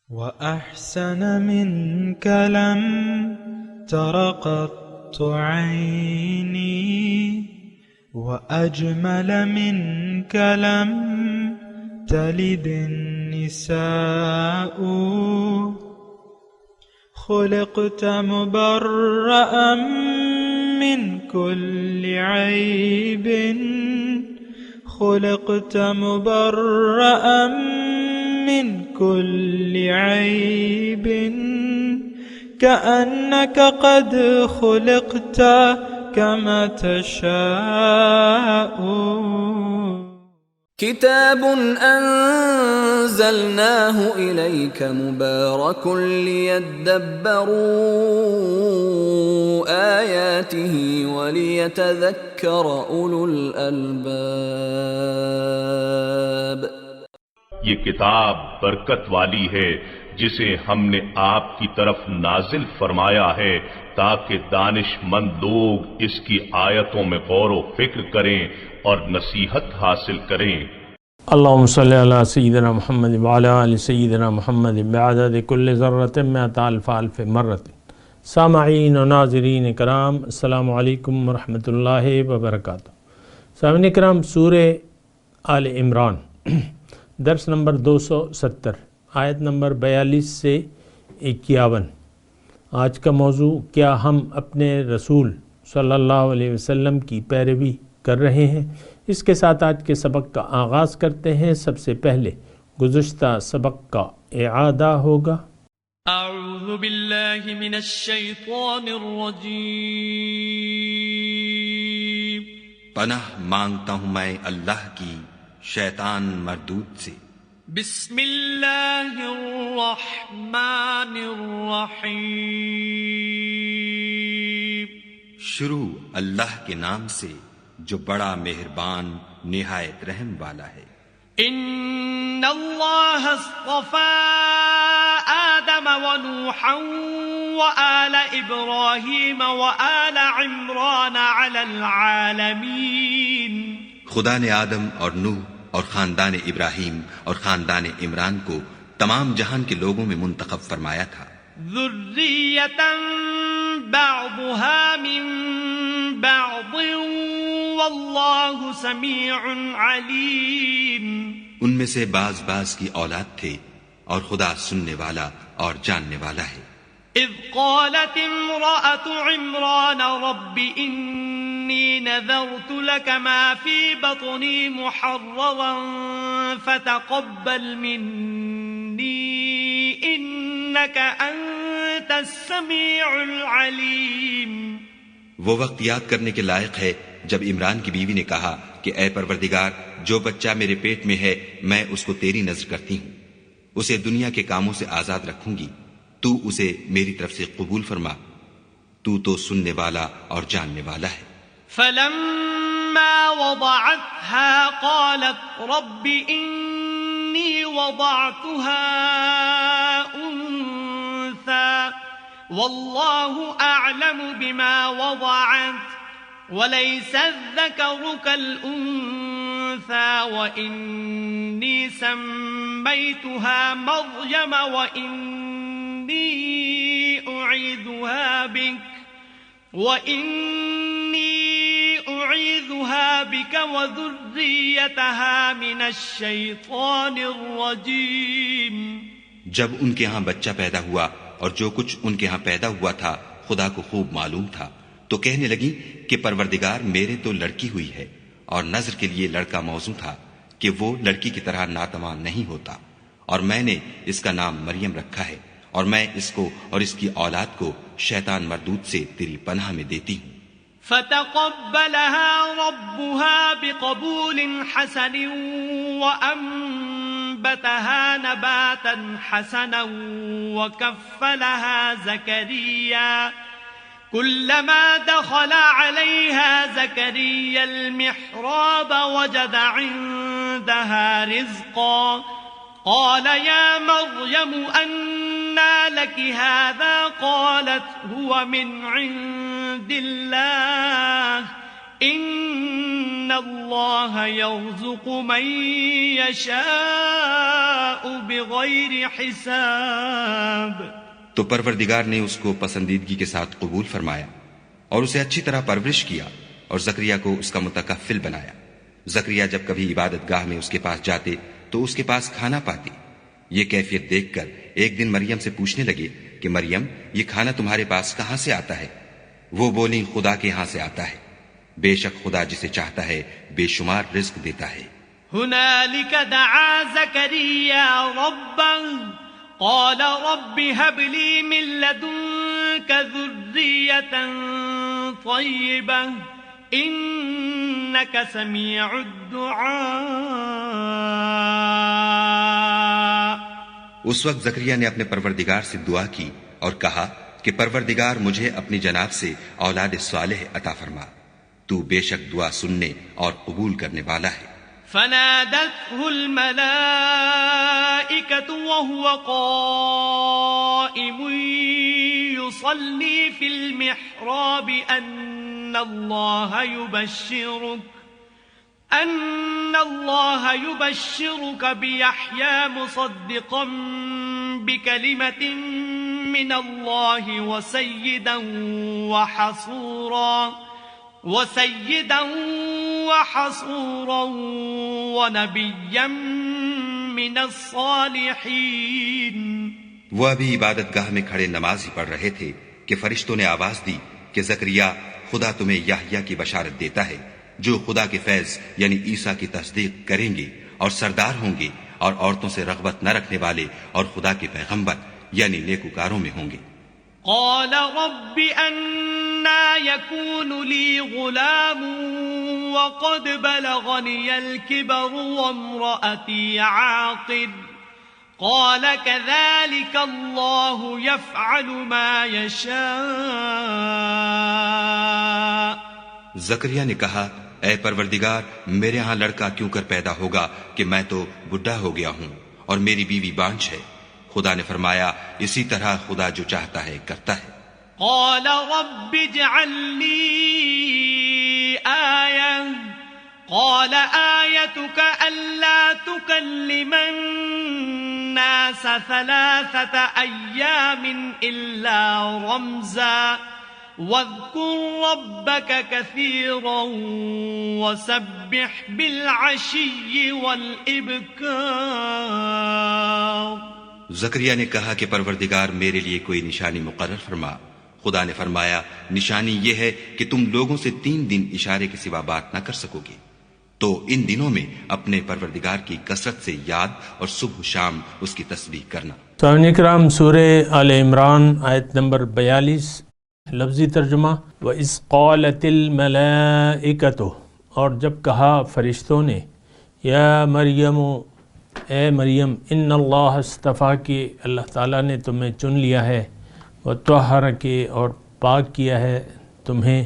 وأحسن منك لم تر قط عيني وأجمل منك لم تلد النساء خلقت مبرأ من كل عيب خلقت مبرأ من كل عيب كأنك قد خلقت كما تشاء كتاب أنزلناه إليك مبارك ليدبروا آياته وليتذكر أولو الألباب. یہ کتاب برکت والی ہے جسے ہم نے آپ کی طرف نازل فرمایا ہے تاکہ دانش مند لوگ اس کی آیتوں میں غور و فکر کریں اور نصیحت حاصل کریں. اللہم صلی علی سیدنا محمد وعلی آل سیدنا محمد بعدد کل ذرۃ مئۃ الف الف مرۃ. سامعین و ناظرین کرام، السلام علیکم ورحمۃ اللہ وبرکاتہ. سامعین کرام، سورہ آل عمران درس نمبر 270 آیت نمبر 42 سے 51. آج کا موضوع، کیا ہم اپنے رسول صلی اللہ علیہ وسلم کی پیروی کر رہے ہیں؟ اس کے ساتھ آج کے سبق کا آغاز کرتے ہیں. سب سے پہلے گزشتہ سبق کا اعادہ ہوگا. اعوذ باللہ من الشیطان الرجیم. پناہ مانگتا ہوں میں اللہ کی شیطان مردود سے. بسم اللہ الرحمن الرحیم. شروع اللہ کے نام سے جو بڑا مہربان نہایت رحم والا ہے. ان اللہ اصطفى آدم ونوحا وآل ابراہیم وآل عمران علی العالمین. خدا نے آدم اور نوح اور خاندان ابراہیم اور خاندان عمران کو تمام جہان کے لوگوں میں منتخب فرمایا تھا. ذریۃ بعضها من بعض واللہ سمیع علیم. ان میں سے بعض کی اولاد تھے اور خدا سننے والا اور جاننے والا ہے. اذ قالت امرأة عمران رب انی نذرت لك ما في بطنی محررا فتقبل منی انك انت السمیع العلیم. وہ وقت یاد کرنے کے لائق ہے جب عمران کی بیوی نے کہا کہ اے پروردگار، جو بچہ میرے پیٹ میں ہے میں اس کو تیری نذر کرتی ہوں، اسے دنیا کے کاموں سے آزاد رکھوں گی، تو اسے میری طرف سے قبول فرما، تو سننے والا اور جاننے والا ہے. فلما وضعتها قالت رب انی وضعتها انثى واللہ اعلم بما وضعت وليس الذكر كالأنثى وإني سميتها مريم وإني أعيذها بك وذريتها من الشيطان الرجيم. جب ان کے ہاں بچہ پیدا ہوا اور جو کچھ ان کے ہاں پیدا ہوا تھا خدا کو خوب معلوم تھا، تو کہنے لگی کہ پروردگار میرے تو لڑکی ہوئی ہے، اور نذر کے لیے لڑکا موزوں تھا کہ وہ لڑکی کی طرح ناتواں نہیں ہوتا، اور میں نے اس کا نام مریم رکھا ہے، اور میں اس کو اور اس کی اولاد کو شیطان مردود سے تیری پناہ میں دیتی ہوں. فتقبلها ربها بقبول حسن وأنبتها نباتا حسنا وكفلها زكريا كلما دخل عليها زكريا المحراب وجد عندها رزقا قال يا مريم أنى لك هذا قالت هو من عند الله إن اللہ یرزق من یشاء بغیر حساب. تو پروردگار نے اس کو پسندیدگی کے ساتھ قبول فرمایا اور اسے اچھی طرح پرورش کیا اور زکریا کو اس کا متکفل بنایا. زکریا جب کبھی عبادت گاہ میں اس کے پاس جاتے تو اس کے پاس کھانا پاتے. یہ کیفیت دیکھ کر ایک دن مریم سے پوچھنے لگے کہ مریم، یہ کھانا تمہارے پاس کہاں سے آتا ہے؟ وہ بولی، خدا کے ہاں سے آتا ہے. بے شک خدا جسے چاہتا ہے بے شمار رزق دیتا ہے. هنالك دعا زكريا ربه قال رب هب لي من لدنك ذرية طيبة إنك سميع الدعاء. اس وقت زکریا نے اپنے پروردگار سے دعا کی اور کہا کہ پروردگار مجھے اپنی جناب سے اولاد صالح عطا فرما، تو بے شک دعا سننے اور قبول کرنے والا ہے. فنادته الملائكة وهو قائم يصلي في المحراب أن الله يبشرك بيحيى مصدقا بكلمة من الله وسيدا وحصورا ونبيا من الصالحين. وہ ابھی عبادت گاہ میں کھڑے نماز ہی پڑھ رہے تھے کہ فرشتوں نے آواز دی کہ زکریا، خدا تمہیں یحییٰ کی بشارت دیتا ہے جو خدا کے فیض یعنی عیسیٰ کی تصدیق کریں گے اور سردار ہوں گے اور عورتوں سے رغبت نہ رکھنے والے اور خدا کے پیغمبر یعنی نیکوکاروں میں ہوں گے. قال رب أنا يكون لي غلام وقد بلغني الكبر وامرأتي عاقر قال كذلك الله يفعل ما يشاء. زکریا نے کہا، اے پروردگار، میرے ہاں لڑکا کیوں کر پیدا ہوگا کہ میں تو بڈھا ہو گیا ہوں اور میری بیوی بانجھ ہے. خدا نے فرمایا، اسی طرح خدا جو چاہتا ہے کرتا ہے. قال رب اجعل لي آية قال آيتك ألا تكلم الناس 3 أيام إلا رمزا واذكر ربك كثيرا وسبح بالعشي والإبكار. زکریا نے کہا کہ پروردگار میرے لیے کوئی نشانی مقرر فرما. خدا نے فرمایا، نشانی یہ ہے کہ تم لوگوں سے 3 دن اشارے کے سوا بات نہ کر سکو گے، تو ان دنوں میں اپنے پروردگار کی کثرت سے یاد اور صبح و شام اس کی تسبیح کرنا. سامعین کرام، سورہ آل عمران آیت نمبر 42 لفظی ترجمہ. وَإِذْ قَالَتِ الْمَلَائِكَةُ، اور جب کہا فرشتوں نے، یا مریم، اے مریم، ان اللہ اصطفیٰ کہ اللہ تعالیٰ نے تمہیں چن لیا ہے، وطہرک اور پاک کیا ہے تمہیں،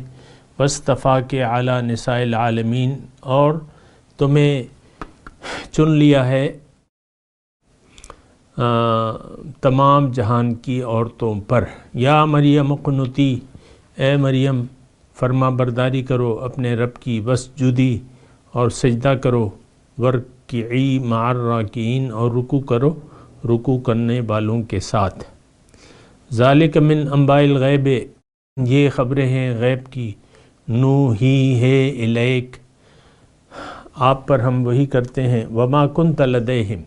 واصطفیٰ کے علی نساء العالمین اور تمہیں چن لیا ہے تمام جہان کی عورتوں پر. یا مریم اقنتی، اے مریم فرما برداری کرو اپنے رب کی، وسجدی اور سجدہ کرو، ورکعی مع الراکعین اور رکوع کرو رکوع کرنے والوں کے ساتھ. ذالک من انباء الغیب، یہ خبریں ہیں غیب کی، نوحی ہے الیک، آپ پر ہم وحی کرتے ہیں. وما کنت لدیہم،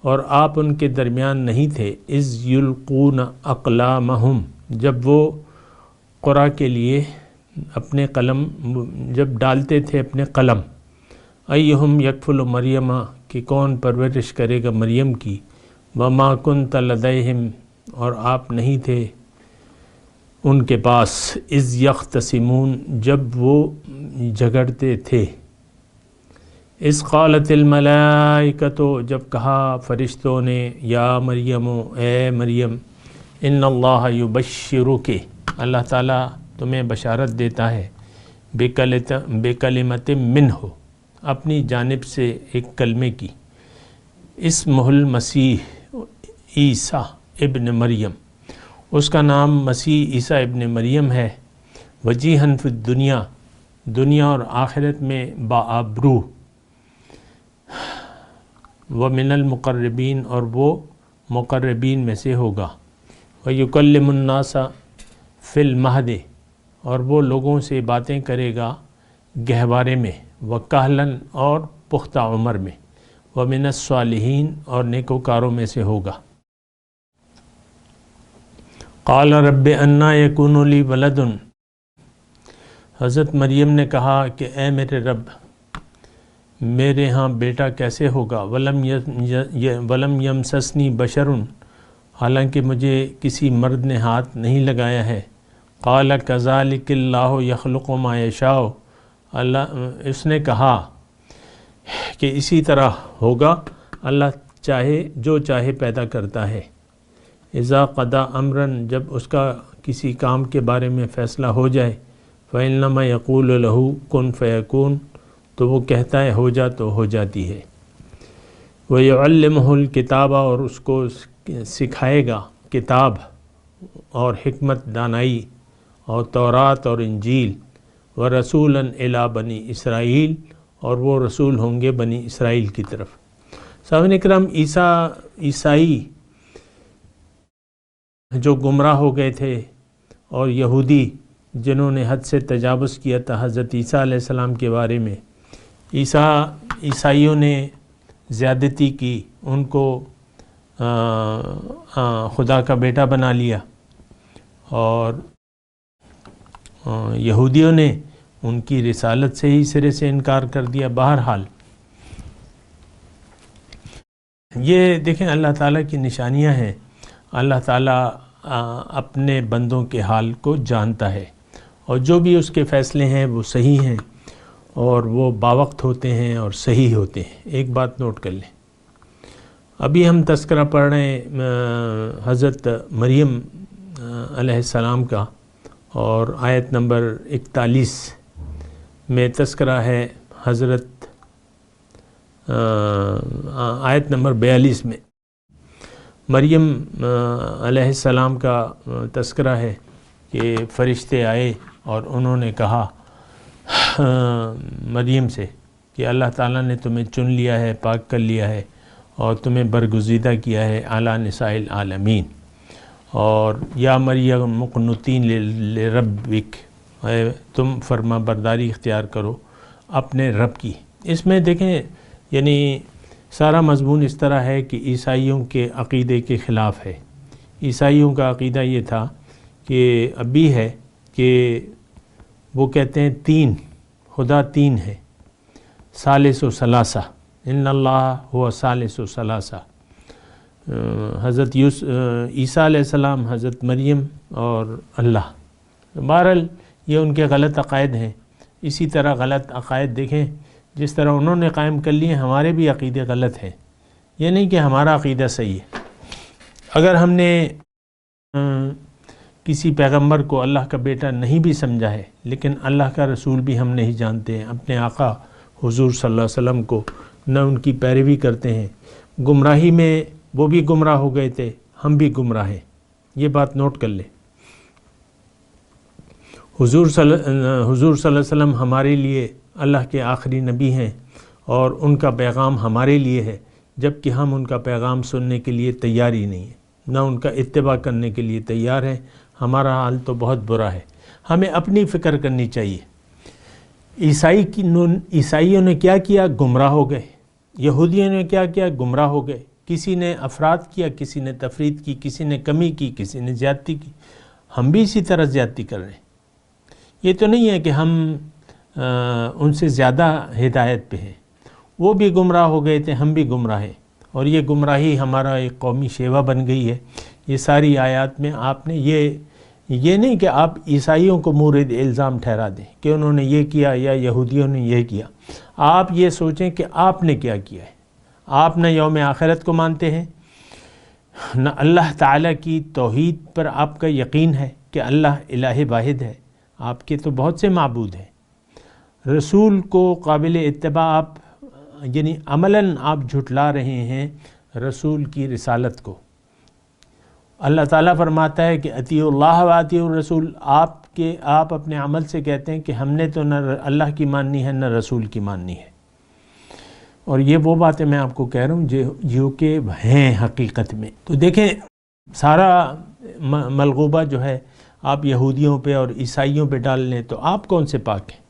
اور آپ ان کے درمیان نہیں تھے، اذ یلقون اقلامہم، جب وہ قرآ کے لیے اپنے قلم جب ڈالتے تھے اپنے قلم. ایہم یکفل مریم، کہ کون پرورش کرے گا مریم کی. وما کنت لدیہم، اور آپ نہیں تھے ان کے پاس، اذ یختصمون، جب وہ جھگڑتے تھے. اذ قالت الملائکۃ، جب کہا فرشتوں نے، یا مریم، اے مریم، ان اللہ یبشرک، اللہ تعالیٰ تمہیں بشارت دیتا ہے، بکلمت منہ، اپنی جانب سے ایک کلمے کی، اسمہ المسیح عیسیٰ ابن مریم، اس کا نام مسیح عیسیٰ ابن مریم ہے. وجیہاً فی الدنیا، دنیا اور آخرت میں باآبرو، ومن المقربین، اور وہ مقربین میں سے ہوگا، ویکلم الناس فی المہد، اور وہ لوگوں سے باتیں کرے گا گہوارے میں، وکہلاً، اور پختہ عمر میں، ومن الصالحین، اور نیکوکاروں میں سے ہوگا۔ قال رب انا یکون لی ولد، حضرت مریم نے کہا کہ اے میرے رب، میرے ہاں بیٹا کیسے ہوگا، ولم یمسسنی بشر، حالانکہ مجھے کسی مرد نے ہاتھ نہیں لگایا ہے۔ قال کذالک اللہ یخلق ما یشاء، اس نے کہا کہ اسی طرح ہوگا، اللہ چاہے جو چاہے پیدا کرتا ہے۔ اذا قضا امرا، جب اس کا کسی کام کے بارے میں فیصلہ ہو جائے، فإنما یقول له کن فیکون، تو وہ کہتا ہے ہو جا تو ہو جاتی ہے۔ وَيُعَلِّمُهُ الْكِتَابَ، اور اس کو سکھائے گا کتاب اور حکمت، دانائی، اور تورات اور انجیل، وَرَسُولًا إِلَىٰ بَنِي اسرائیل، اور وہ رسول ہوں گے بنی اسرائیل کی طرف۔ سامعین کرام، عیسائی جو گمراہ ہو گئے تھے اور یہودی جنہوں نے حد سے تجاوز کیا تھا حضرت عیسیٰ علیہ السلام کے بارے میں، عیسائیوں نے زیادتی کی، ان کو خدا کا بیٹا بنا لیا، اور یہودیوں نے ان کی رسالت سے ہی سرے سے انکار کر دیا۔ بہرحال یہ دیکھیں اللہ تعالیٰ کی نشانیاں ہیں، اللہ تعالیٰ اپنے بندوں کے حال کو جانتا ہے، اور جو بھی اس کے فیصلے ہیں وہ صحیح ہیں، اور وہ باوقت ہوتے ہیں اور صحیح ہوتے ہیں۔ ایک بات نوٹ کر لیں، ابھی ہم تذکرہ پڑھ رہے ہیں حضرت مریم علیہ السلام کا، اور آیت نمبر 41 میں تذکرہ ہے حضرت آیت نمبر 42 میں مریم علیہ السلام کا تذکرہ ہے کہ فرشتے آئے اور انہوں نے کہا مریم سے کہ اللہ تعالیٰ نے تمہیں چن لیا ہے، پاک کر لیا ہے، اور تمہیں برگزیدہ کیا ہے اعلیٰ نساء العالمین، اور یا مریم مقنتین لربک، تم فرما برداری اختیار کرو اپنے رب کی۔ اس میں دیکھیں یعنی سارا مضمون اس طرح ہے کہ عیسائیوں کے عقیدے کے خلاف ہے۔ عیسائیوں کا عقیدہ یہ تھا کہ ابھی ہے کہ وہ کہتے ہیں تین، خدا تین ہے، ثالث و ثلاثہ، ان اللہ هو ثالث و ثلاثہ، حضرت عیسیٰ علیہ السلام، حضرت مریم اور اللہ۔ بہرحال یہ ان کے غلط عقائد ہیں۔ اسی طرح غلط عقائد دیکھیں جس طرح انہوں نے قائم کر لیے، ہمارے بھی عقیدے غلط ہیں، یہ نہیں کہ ہمارا عقیدہ صحیح ہے۔ اگر ہم نے کسی پیغمبر کو اللہ کا بیٹا نہیں بھی سمجھا ہے، لیکن اللہ کا رسول بھی ہم نہیں جانتے ہیں، اپنے آقا حضور صلی اللہ علیہ وسلم کو نہ ان کی پیروی کرتے ہیں، گمراہی میں وہ بھی گمراہ ہو گئے تھے، ہم بھی گمراہ ہیں، یہ بات نوٹ کر لیں۔ حضور صلی اللہ علیہ وسلم ہمارے لیے اللہ کے آخری نبی ہیں، اور ان کا پیغام ہمارے لیے ہے، جبکہ ہم ان کا پیغام سننے کے لیے تیار ہی نہیں ہیں، نہ ان کا اتباع کرنے کے لیے تیار ہیں۔ ہمارا حال تو بہت برا ہے، ہمیں اپنی فکر کرنی چاہیے۔ عیسائیوں نے کیا کیا؟ گمراہ ہو گئے۔ یہودیوں نے کیا کیا؟ گمراہ ہو گئے۔ کسی نے افراد کیا، کسی نے تفرید کی، کسی نے کمی کی، کسی نے زیادتی کی۔ ہم بھی اسی طرح زیادتی کر رہے ہیں۔ یہ تو نہیں ہے کہ ہم ان سے زیادہ ہدایت پہ ہیں، وہ بھی گمراہ ہو گئے تھے، ہم بھی گمراہ ہیں، اور یہ گمراہی ہمارا ایک قومی شیوہ بن گئی ہے۔ یہ ساری آیات میں آپ نے یہ نہیں کہ آپ عیسائیوں کو مورد الزام ٹھہرا دیں کہ انہوں نے یہ کیا یا یہودیوں نے یہ کیا۔ آپ یہ سوچیں کہ آپ نے کیا کیا ہے۔ آپ نہ یوم آخرت کو مانتے ہیں، نہ اللہ تعالیٰ کی توحید پر آپ کا یقین ہے کہ اللہ الہ واحد ہے۔ آپ کے تو بہت سے معبود ہیں۔ رسول کو قابل اتباع آپ یعنی عملاً آپ جھٹلا رہے ہیں رسول کی رسالت کو۔ اللہ تعالیٰ فرماتا ہے کہ اطیعوا اللہ و اطیعوا الرسول، آپ کہ آپ اپنے عمل سے کہتے ہیں کہ ہم نے تو نہ اللہ کی ماننی ہے نہ رسول کی ماننی ہے، اور یہ وہ باتیں میں آپ کو کہہ رہا ہوں جو کہ ہیں حقیقت میں۔ تو دیکھیں سارا ملغوبہ جو ہے آپ یہودیوں پہ اور عیسائیوں پہ ڈال لیں تو آپ کون سے پاک ہیں؟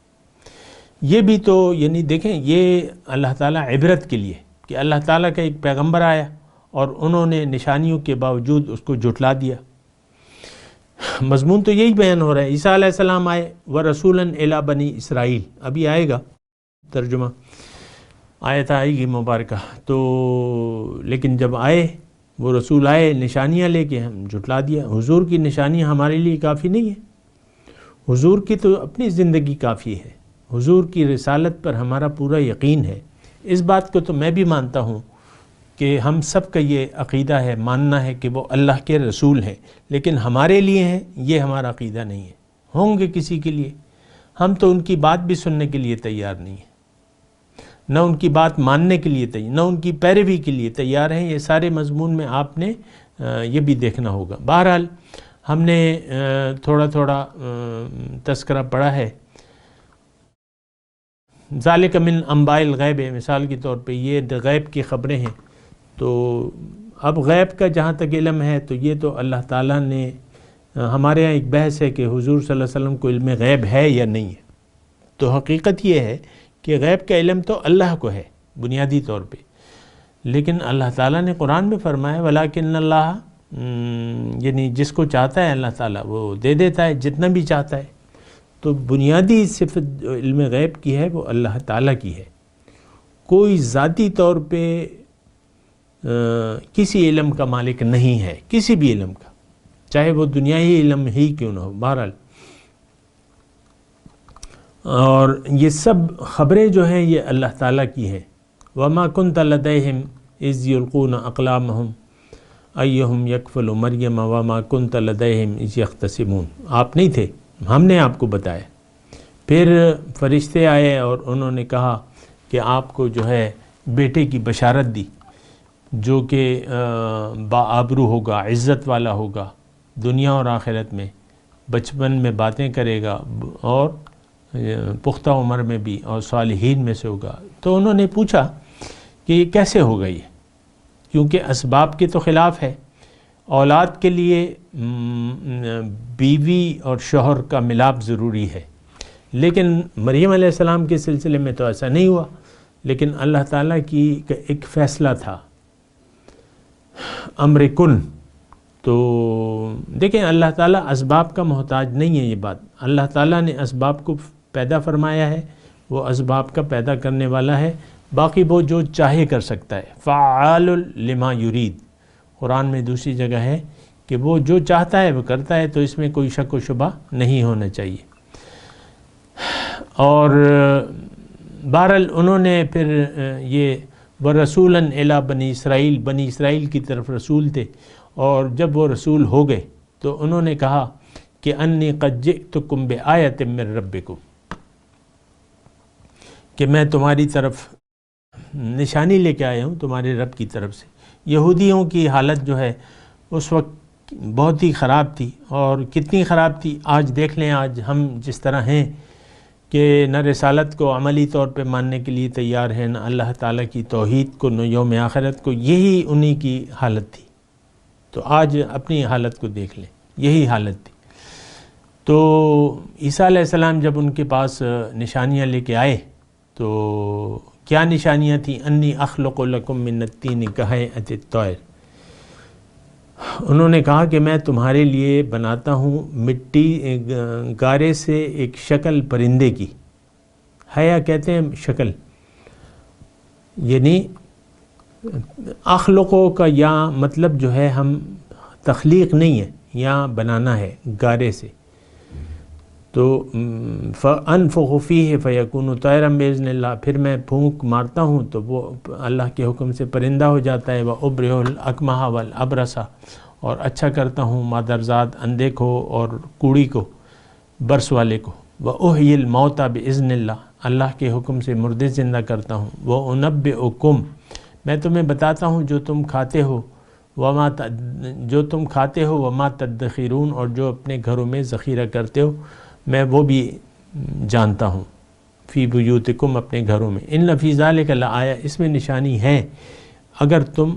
یہ بھی تو یعنی دیکھیں یہ اللہ تعالیٰ عبرت کے لیے کہ اللہ تعالیٰ کا ایک پیغمبر آیا اور انہوں نے نشانیوں کے باوجود اس کو جھٹلا دیا۔ مضمون تو یہی بیان ہو رہا ہے۔ عیسیٰ علیہ السلام آئے وَرَسُولًا إِلَىٰ بَنِي اسرائیل، ابھی آئے گا ترجمہ، آیت آئے گی مبارکہ، تو لیکن جب آئے وہ رسول آئے نشانیاں لے کے، ہم جھٹلا دیا۔ حضور کی نشانیاں ہمارے لیے کافی نہیں ہیں، حضور کی تو اپنی زندگی کافی ہے، حضور کی رسالت پر ہمارا پورا یقین ہے۔ اس بات کو تو میں بھی مانتا ہوں کہ ہم سب کا یہ عقیدہ ہے، ماننا ہے کہ وہ اللہ کے رسول ہیں، لیکن ہمارے لیے ہیں یہ ہمارا عقیدہ نہیں ہے۔ ہوں گے کسی کے لیے، ہم تو ان کی بات بھی سننے کے لیے تیار نہیں ہیں، نہ ان کی بات ماننے کے لیے تیار، نہ ان کی پیروی کے لیے تیار ہیں۔ یہ سارے مضمون میں آپ نے یہ بھی دیکھنا ہوگا۔ بہرحال ہم نے تھوڑا تھوڑا تذکرہ پڑھا ہے۔ ذالک من انباء الغیب، مثال کے طور پہ یہ غیب کی خبریں ہیں، تو اب غیب کا جہاں تک علم ہے تو یہ تو اللہ تعالیٰ نے، ہمارے یہاں ایک بحث ہے کہ حضور صلی اللہ علیہ وسلم کو علم غیب ہے یا نہیں ہے، تو حقیقت یہ ہے کہ غیب کا علم تو اللہ کو ہے بنیادی طور پہ، لیکن اللہ تعالیٰ نے قرآن میں فرمایا وَلَٰكِنَّ اللَّهَ، یعنی جس کو چاہتا ہے اللہ تعالیٰ وہ دے دیتا ہے جتنا بھی چاہتا ہے۔ تو بنیادی صفت علم غیب کی ہے وہ اللہ تعالیٰ کی ہے، کوئی ذاتی طور پہ کسی علم کا مالک نہیں ہے، کسی بھی علم کا، چاہے وہ دنیاوی علم ہی کیوں نہ ہو۔ بہرحال اور یہ سب خبریں جو ہیں یہ اللہ تعالیٰ کی ہیں۔ وَمَا كُنْتَ لَدَيْهِمْ إِذْ يُلْقُونَ أَقْلَامَهُمْ أَيُّهُمْ يَكْفُلُ مَرْيَمَ وَمَا كُنْتَ لَدَيْهِمْ إِذْ يَخْتَصِمُونَ، آپ نہیں تھے، ہم نے آپ کو بتایا۔ پھر فرشتے آئے اور انہوں نے کہا کہ آپ کو جو ہے بیٹے کی بشارت دی جو کہ باآبرو ہوگا، عزت والا ہوگا دنیا اور آخرت میں، بچپن میں باتیں کرے گا اور پختہ عمر میں بھی، اور صالحین میں سے ہوگا۔ تو انہوں نے پوچھا کہ یہ کیسے ہوگا، یہ کیونکہ اسباب کے تو خلاف ہے، اولاد کے لیے بیوی اور شوہر کا ملاپ ضروری ہے، لیکن مریم علیہ السلام کے سلسلے میں تو ایسا نہیں ہوا، لیکن اللہ تعالیٰ کی ایک فیصلہ تھا، امر کن۔ تو دیکھیں اللہ تعالیٰ اسباب کا محتاج نہیں ہے، یہ بات اللہ تعالیٰ نے اسباب کو پیدا فرمایا ہے، وہ اسباب کا پیدا کرنے والا ہے، باقی وہ جو چاہے کر سکتا ہے۔ فعال لما یرید، قرآن میں دوسری جگہ ہے کہ وہ جو چاہتا ہے وہ کرتا ہے، تو اس میں کوئی شک و شبہ نہیں ہونا چاہیے۔ اور بہرحال انہوں نے پھر یہ وَرَسُولًا إِلَىٰ بَنِي اسرائیل، بنی اسرائیل کی طرف رسول تھے، اور جب وہ رسول ہو گئے تو انہوں نے کہا کہ انی قد جئتکم بآیۃ من ربکم، کہ میں تمہاری طرف نشانی لے کے آیا ہوں تمہارے رب کی طرف سے۔ یہودیوں کی حالت جو ہے اس وقت بہت ہی خراب تھی، اور کتنی خراب تھی آج دیکھ لیں، آج ہم جس طرح ہیں کہ نہ رسالت کو عملی طور پہ ماننے کے لیے تیار ہیں، نہ اللہ تعالیٰ کی توحید کو، نہ یوم آخرت کو، یہی انہی کی حالت تھی۔ تو آج اپنی حالت کو دیکھ لیں، یہی حالت تھی۔ تو عیسیٰ علیہ السلام جب ان کے پاس نشانیاں لے کے آئے تو کیا نشانیاں تھیں؟ انی اخلق لکم من الطین کہیئۃ الطیر، انہوں نے کہا کہ میں تمہارے لیے بناتا ہوں مٹی گارے سے ایک شکل پرندے کی، حیا کہتے ہیں شکل، یعنی اخلقوں کا یا مطلب جو ہے ہم تخلیق نہیں ہے، یا بنانا ہے گارے سے، تو فَأَنفُخُ فِيهِ فَيَكُونُ طَيْرًا بِإِذْنِ اللَّهِ، پھر میں پھونک مارتا ہوں تو وہ اللہ کے حکم سے پرندہ ہو جاتا ہے، وَأُبْرِئُ الْأَكْمَحَ وَالْأَبْرَصَ، اور اچھا کرتا ہوں مادرزاد اندھے کو اور کوڑی کو، برس والے کو، وَأُحْيِي الْمَوْتَى بِإِذْنِ اللَّهِ، اللہ کے حکم سے مردے زندہ کرتا ہوں، وَأُنَبِّئُكُمْ، میں تمہیں بتاتا ہوں جو تم کھاتے ہو، وما جو تم کھاتے ہو، وما تدخرون، اور جو اپنے گھروں میں ذخیرہ کرتے ہو میں وہ بھی جانتا ہوں، فی بیوتکم، اپنے گھروں میں، ان فی ذالک لآیہ، اس میں نشانی ہے اگر تم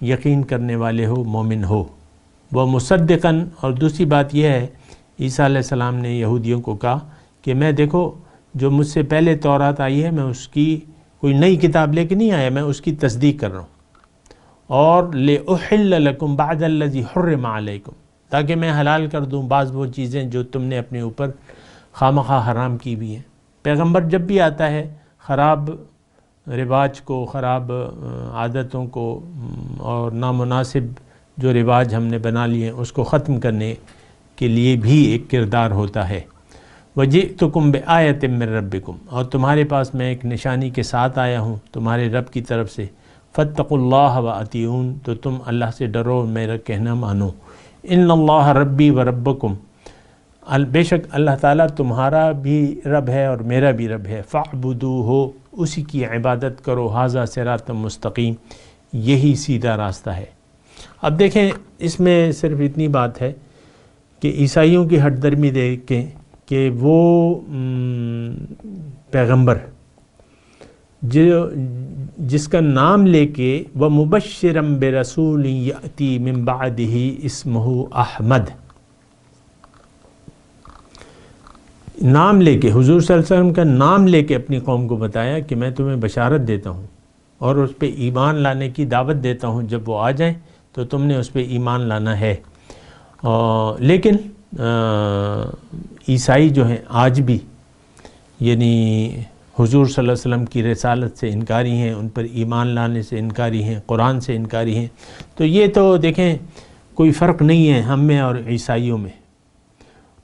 یقین کرنے والے ہو، مومن ہو۔ وہ مصدقاً، اور دوسری بات یہ ہے عیسیٰ علیہ السلام نے یہودیوں کو کہا کہ میں دیکھو جو مجھ سے پہلے تورات آئی ہے میں اس کی کوئی نئی کتاب لے کے نہیں آیا، میں اس کی تصدیق کر رہا ہوں، اور لِأُحِلَّ لَكُمْ بَعْدَ الَّذِي حُرِّمَ عَلَيْكُمْ، تاکہ میں حلال کر دوں بعض وہ چیزیں جو تم نے اپنے اوپر خامخواہ حرام کی بھی ہیں۔ پیغمبر جب بھی آتا ہے خراب رواج کو، خراب عادتوں کو اور نامناسب جو رواج ہم نے بنا لیے اس کو ختم کرنے کے لیے بھی ایک کردار ہوتا ہے۔ وَجِئْتُكُمْ بِآیَةٍ مِّن رَبِّكُمْ، اور تمہارے پاس میں ایک نشانی کے ساتھ آیا ہوں تمہارے رب کی طرف سے، فَاتَّقُوا اللَّهَ وَأَطِیعُونِ، تو تم اللہ سے ڈرو، میرا کہنا مانو۔ ان اللہ ربی و ربکم، بے شک اللہ تعالیٰ تمہارا بھی رب ہے اور میرا بھی رب ہے، فاعبدوہ، اسی کی عبادت کرو، ھذا صراط مستقیم، یہی سیدھا راستہ ہے۔ اب دیکھیں اس میں صرف اتنی بات ہے کہ عیسائیوں کی ہٹ درمی دیکھ کے کہ وہ پیغمبر جس کا نام لے کے وَمُبَشِّرًا بِرَسُولٍ يَأْتِي مِن بَعْدِهِ اسمہ احمد، نام لے کے حضور صلی اللہ علیہ وسلم کا نام لے کے اپنی قوم کو بتایا کہ میں تمہیں بشارت دیتا ہوں اور اس پہ ایمان لانے کی دعوت دیتا ہوں، جب وہ آ جائیں تو تم نے اس پہ ایمان لانا ہے۔ لیکن عیسائی جو ہیں آج بھی یعنی حضور صلی اللہ علیہ وسلم کی رسالت سے انکاری ہیں، ان پر ایمان لانے سے انکاری ہیں، قرآن سے انکاری ہیں۔ تو یہ تو دیکھیں کوئی فرق نہیں ہے ہم میں اور عیسائیوں میں،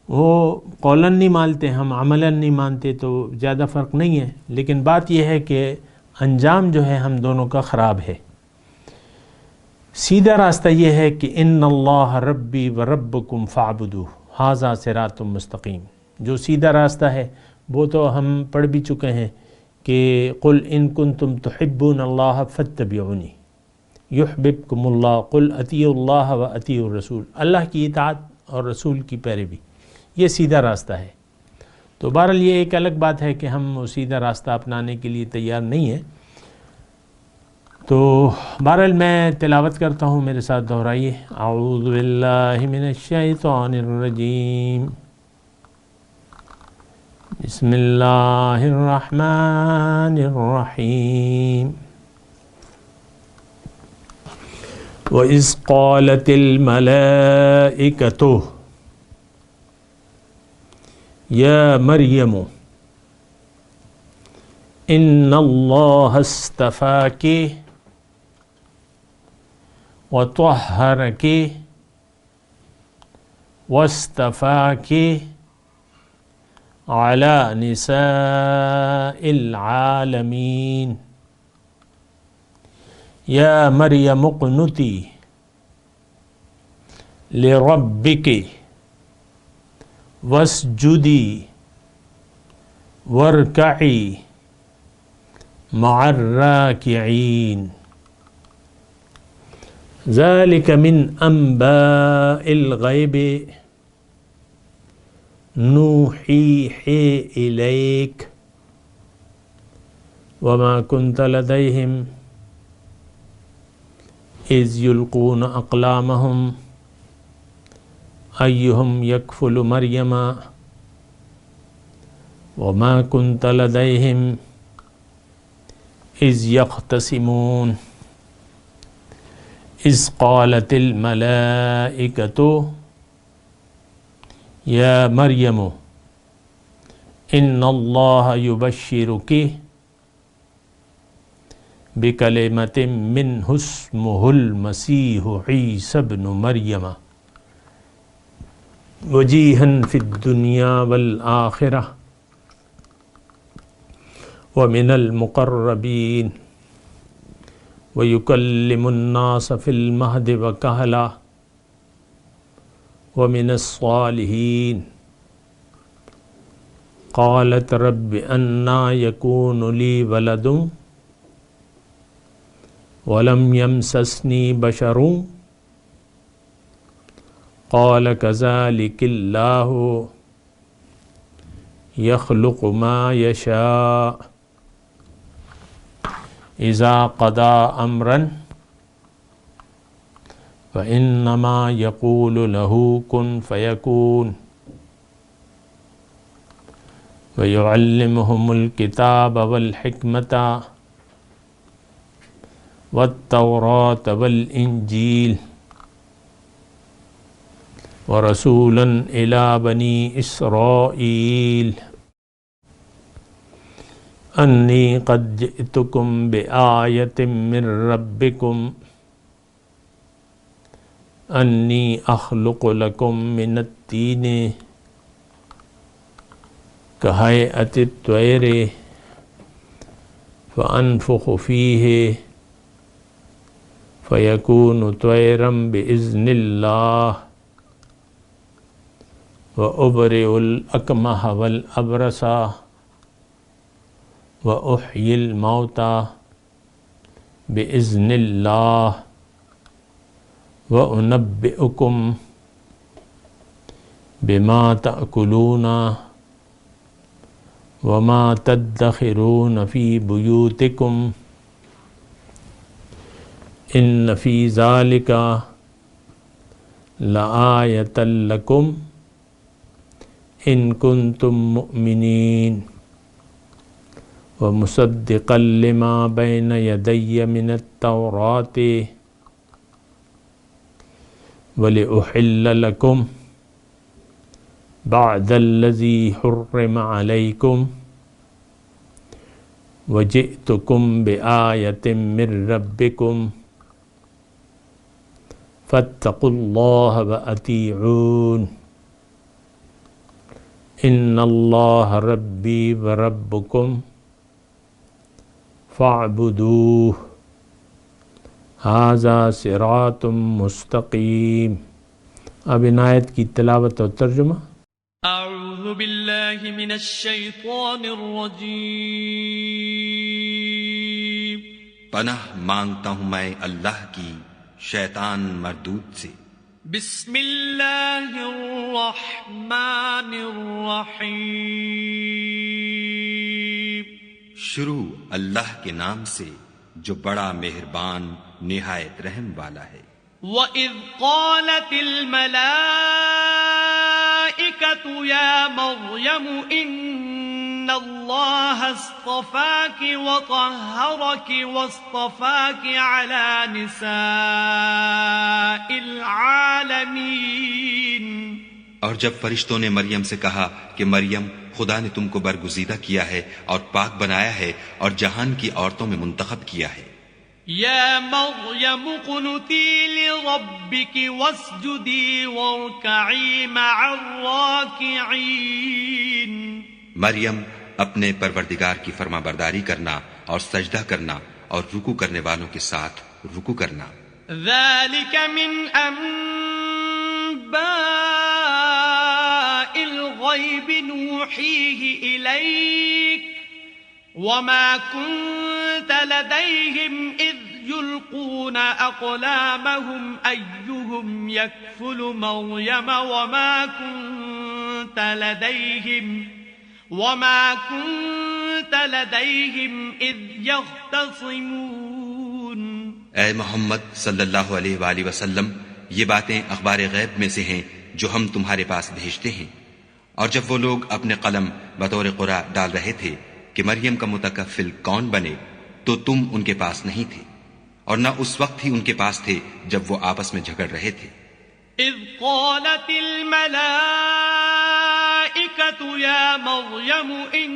وہ قولاً نہیں مانتے، ہم عملاً نہیں مانتے، تو زیادہ فرق نہیں ہے، لیکن بات یہ ہے کہ انجام جو ہے ہم دونوں کا خراب ہے۔ سیدھا راستہ یہ ہے کہ ان اللہ ربی و ربکم فاعبدوہ ھذا صراط مستقیم، جو سیدھا راستہ ہے وہ تو ہم پڑھ بھی چکے ہیں کہ قل ان کنتم تحبون اللہ فاتبعونی یحببکم اللہ، قل اطیعوا اللہ و اطیعوا الرسول، اللہ کی اطاعت اور رسول کی پیروی، یہ سیدھا راستہ ہے۔ تو بہرحال یہ ایک الگ بات ہے کہ ہم وہ سیدھا راستہ اپنانے کے لیے تیار نہیں ہیں۔ تو بہرحال میں تلاوت کرتا ہوں، میرے ساتھ دہرائیے، اعوذ باللہ من الشیطان الرجیم، بسم اللہ الرحمن الرحیم۔ وَإِذْ قَالَتِ الْمَلَائِكَةُ یا مریم ان اللہ اصطفاکی وطہرکی واصطفاکی علی نساء العالمین، یا مریم اقنتی لربکی واسجدی وارکعی مع الراکعین، ذلک من انباء الغیب نوحیہ الیک وما کنت لدیہم اذ یلقون اقلامہم ایہم یکفل مریم وما کنت لدیہم اذ یختصمون، اذ قالت الملائکۃ یا مریم ان اللہ یبشرک بکلمۃ منہ اسمہ المسیح عیسی ابن مریم وجیہا فی الدنیا والآخرہ ومن المقربین ویکلم الناس فی المہد وکہلا ومن الصالحین، قالت رب انا یکون لی ولد ولم یمسسنی بشر قال كذلك الله يخلق ما يشاء إذا قضى أمرا فإنما يقول له كن فيكون ويعلمهم الكتاب والحكمة والتوراة والإنجيل ورسولا إلى بني إسرائيل أني قد جئتكم بآية من ربكم أني أخلق لكم من الطين كهيئة الطير فأنفخ فيه فيكون طيرا بإذن الله وأبرئ الأكمه والأبرص وأحيي الموتى بإذن الله وأنبئكم بما تأكلون وما تدخرون في بيوتكم إن في ذلك لآية لكم إن كنتم مؤمنين ومصدقا لما بين يدي من التوراة ولأحل لكم بعد الذي حرم عليكم وجئتكم بآية من ربكم فاتقوا الله وأطيعون إن الله ربي وربكم فاعبدوه هذا صراط مستقيم. اب ان آیت کی تلاوت اور ترجمہ. اعوذ باللہ من الشیطان الرجیم. پناہ مانگتا ہوں میں اللہ کی شیطان مردود سے. بسم اللہ الرحمن الرحیم. شروع اللہ کے نام سے جو بڑا مہربان نہایت رحم والا ہے. وَإِذْ قَالَتِ الْمَلَائِكَةُ يَا مَرْيَمُ إِنَّ اللَّهَ اصْطَفَاكِ وَطَهَّرَكِ وَاصْطَفَاكِ عَلَى نِسَاءِ الْعَالَمِينَ. اور جب فرشتوں نے مریم سے کہا کہ مریم خدا نے تم کو برگزیدہ کیا ہے اور پاک بنایا ہے اور جہان کی عورتوں میں منتخب کیا ہے. یا مریم اقنتی لربک واسجدی وارکعی مع الراکعین. مریم اپنے پروردگار کی فرما برداری کرنا اور سجدہ کرنا اور رکوع کرنے والوں کے ساتھ رکوع کرنا. ذالک من انباء الغیب نوحیہ الیک وما كنت لديهم إذ يلقون أقلامهم أيهم يكفل مريم وما كنت لديهم إذ يختصمون. اے محمد صلی اللہ علیہ وآلہ وسلم، یہ باتیں اخبار غیب میں سے ہیں جو ہم تمہارے پاس بھیجتے ہیں. اور جب وہ لوگ اپنے قلم بطور قرعہ ڈال رہے تھے کہ مریم کا متکفل کون بنے تو تم ان کے پاس نہیں تھے، اور نہ اس وقت ہی ان کے پاس تھے جب وہ آپس میں جھگڑ رہے تھے. اذ قالت الملائکۃ یا مریم ان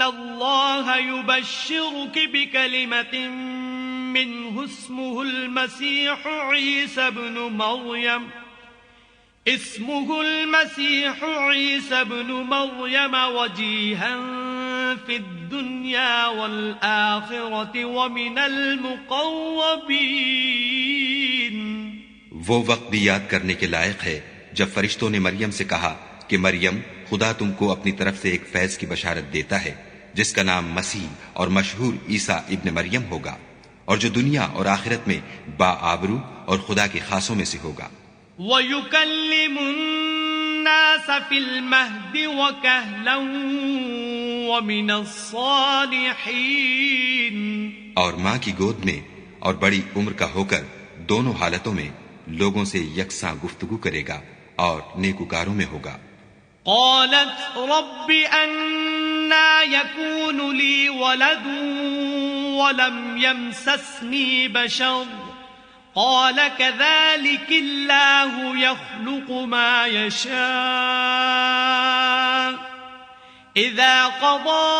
اللہ یبشرک بکلمۃ منہ اسمہ المسیح عیسی ابن مریم وجیہا فی الدنیا والآخرۃ ومن المقربین. وہ وقت بھی یاد کرنے کے لائق ہے جب فرشتوں نے مریم سے کہا کہ مریم خدا تم کو اپنی طرف سے ایک فیض کی بشارت دیتا ہے جس کا نام مسیح اور مشہور عیسیٰ ابن مریم ہوگا، اور جو دنیا اور آخرت میں با آبرو اور خدا کے خاصوں میں سے ہوگا. وَيُكَلِّمُ النَّاسَ فِي الْمَهْدِ وَكَهْلًا وَمِنَ الصَّالِحِينَ، اور ماں کی گود میں اور بڑی عمر کا ہو کر دونوں حالتوں میں لوگوں سے یکساں گفتگو کرے گا اور نیکوکاروں میں ہوگا۔ قالت رب أَنَّى يَكُونُ لِي وَلَدٌ وَلَمْ يَمْسَسْنِي بَشَرٌ قال كذلك الله يخلق ما يشاء إذا قضى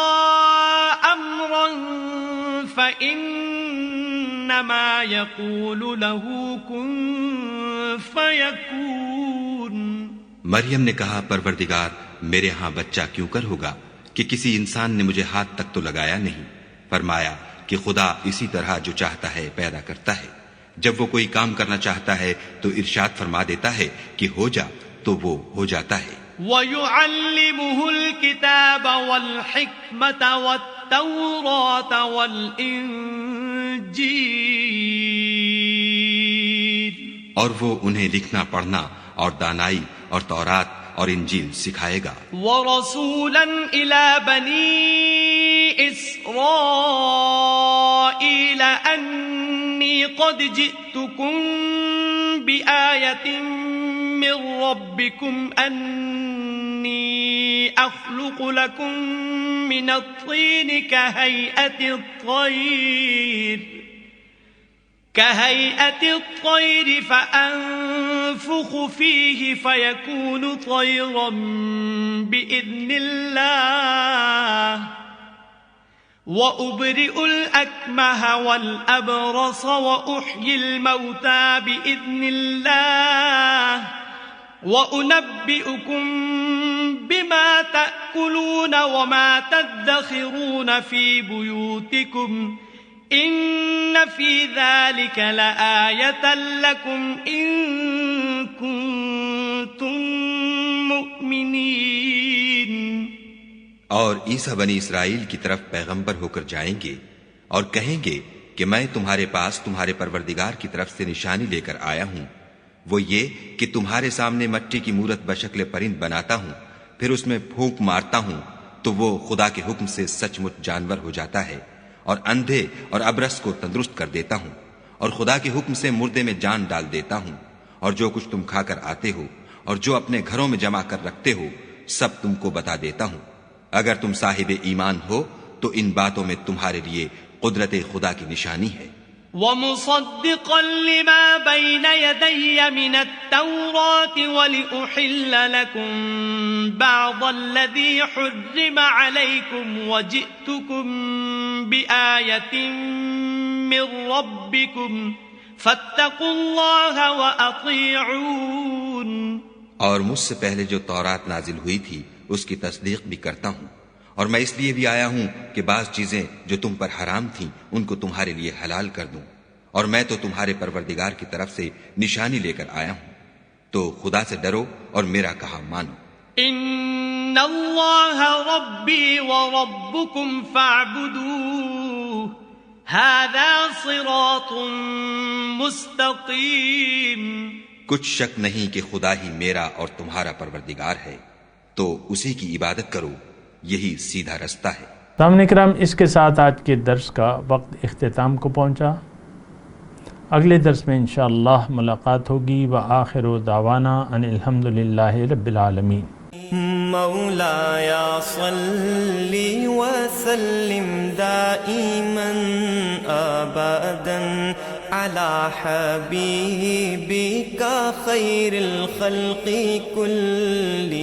أمرا فإنما يقول له كن فيكون۔ مریم نے کہا پروردگار میرے ہاں بچہ کیوں کر ہوگا کہ کسی انسان نے مجھے ہاتھ تک تو لگایا نہیں۔ فرمایا کہ خدا اسی طرح جو چاہتا ہے پیدا کرتا ہے، جب وہ کوئی کام کرنا چاہتا ہے تو ارشاد فرما دیتا ہے کہ ہو جا تو وہ ہو جاتا ہے۔ وَيُعَلِّمُهُ الْكِتَابَ وَالْحِكْمَةَ وَالتَّوْرَاةَ وَالْإِنجِيلَ، اور وہ انہیں لکھنا پڑھنا اور دانائی اور تورات اور انجیل سکھائے گا۔ وَرَسُولًا إِلَى بَنِي إِسْرَائِيلَ أَنِّي قَدْ جِئْتُكُمْ بِآيَةٍ مِّن رَّبِّكُمْ أَنِّي أَخْلُقُ لَكُم مِّنَ الطِّينِ كهيئة الطير فأنفخ فيه فيكون طيرا بإذن الله وأبرئ الأكمه والأبرص وأحيي الموتى بإذن الله وأنبئكم بما تأكلون وما تدخرون في بيوتكم إن في ذلك لآية لكم إن كنتم مؤمنين۔ اور عیسیٰ بنی اسرائیل کی طرف پیغمبر ہو کر جائیں گے اور کہیں گے کہ میں تمہارے پاس تمہارے پروردگار کی طرف سے نشانی لے کر آیا ہوں، وہ یہ کہ تمہارے سامنے مٹی کی مورت بشکل پرند بناتا ہوں، پھر اس میں پھونک مارتا ہوں تو وہ خدا کے حکم سے سچ مچ جانور ہو جاتا ہے، اور اندھے اور ابرص کو تندرست کر دیتا ہوں، اور خدا کے حکم سے مردے میں جان ڈال دیتا ہوں، اور جو کچھ تم کھا کر آتے ہو اور جو اپنے گھروں میں جمع کر رکھتے ہو سب تم کو بتا دیتا ہوں۔ اگر تم صاحب ایمان ہو تو ان باتوں میں تمہارے لیے قدرت خدا کی نشانی ہے۔ وَمُصَدِّقًا لِمَا بَيْنَ يَدَيَّ مِنَ التَّوْرَاةِ وَلِأُحِلَّ لَكُم بَعْضَ الَّذِي حُرِّمَ عَلَيْكُمْ وَجِئْتُكُم بِآيَةٍ مِّن رَّبِّكُمْ فَاتَّقُوا اللَّهَ وَأَطِيعُونِ۔ اور مجھ سے پہلے جو تورات نازل ہوئی تھی اس کی تصدیق بھی کرتا ہوں، اور میں اس لیے بھی آیا ہوں کہ بعض چیزیں جو تم پر حرام تھیں ان کو تمہارے لیے حلال کر دوں، اور میں تو تمہارے پروردگار کی طرف سے نشانی لے کر آیا ہوں، تو خدا سے ڈرو اور میرا کہا مانو۔ ان اللہ ربی وربکم فاعبدوہ ھذا صراط مستقیم۔ کچھ شک نہیں کہ خدا ہی میرا اور تمہارا پروردگار ہے، تو اسی کی عبادت کرو، یہی سیدھا رستہ ہے۔ سامعین کرام، اس کے ساتھ آج کے درس کا وقت اختتام کو پہنچا۔ اگلے درس میں انشاءاللہ ملاقات ہوگی۔ وآخر دعوانا ان الحمدللہ رب العالمین۔ مولایا صلی وسلم دائما ابدا على حبيبك خير الخلق كلهم۔